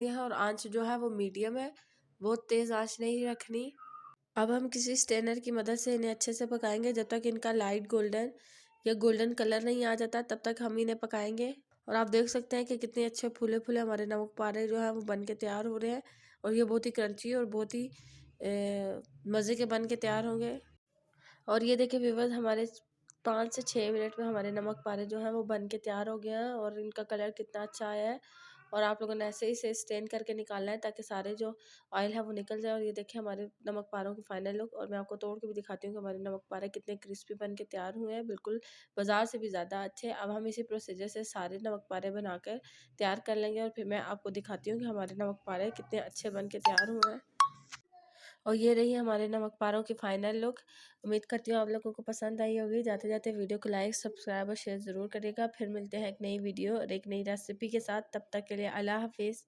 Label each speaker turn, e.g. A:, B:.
A: है और आंच जो है वो मीडियम है, बहुत तेज़ आंच नहीं रखनी। अब हम किसी स्ट्रेनर की मदद से इन्हें अच्छे से पकाएंगे जब तक इनका लाइट गोल्डन या गोल्डन कलर नहीं आ जाता, तब तक हम इन्हें पकाएंगे। और आप देख सकते हैं कि कितने अच्छे फूले फूले हमारे नमक पारे जो है वो बन के तैयार हो रहे हैं और ये बहुत ही क्रंची और बहुत ही मज़े के बन के तैयार होंगे। और ये देखिए व्यूअर्स, हमारे 5 से 6 मिनट में हमारे नमक पारे जो हैं वो बन के तैयार हो गए हैं और इनका कलर कितना अच्छा आया है। और आप लोगों ने ऐसे ही इसे स्ट्रेन करके निकालना है ताकि सारे जो ऑयल है वो निकल जाए। और ये देखिए हमारे नमक पारों की फाइनल लुक, और मैं आपको तोड़ के भी दिखाती हूँ कि हमारे नमक पारे कितने क्रिस्पी बन के तैयार हुए हैं, बिल्कुल बाजार से भी ज़्यादा अच्छे। अब हम इसी प्रोसीजर से सारे नमक पारे बनाकर तैयार कर लेंगे और फिर मैं आपको दिखाती हूँ कि हमारे नमक पारे कितने अच्छे बन के तैयार हुए हैं। और ये रही हमारे नमक पारों की फाइनल लुक। उम्मीद करती हूँ आप लोगों को पसंद आई होगी। जाते जाते वीडियो को लाइक, सब्सक्राइब और शेयर ज़रूर करिएगा। फिर मिलते हैं एक नई वीडियो और एक नई रेसिपी के साथ। तब तक के लिए अल्लाह हाफिज़।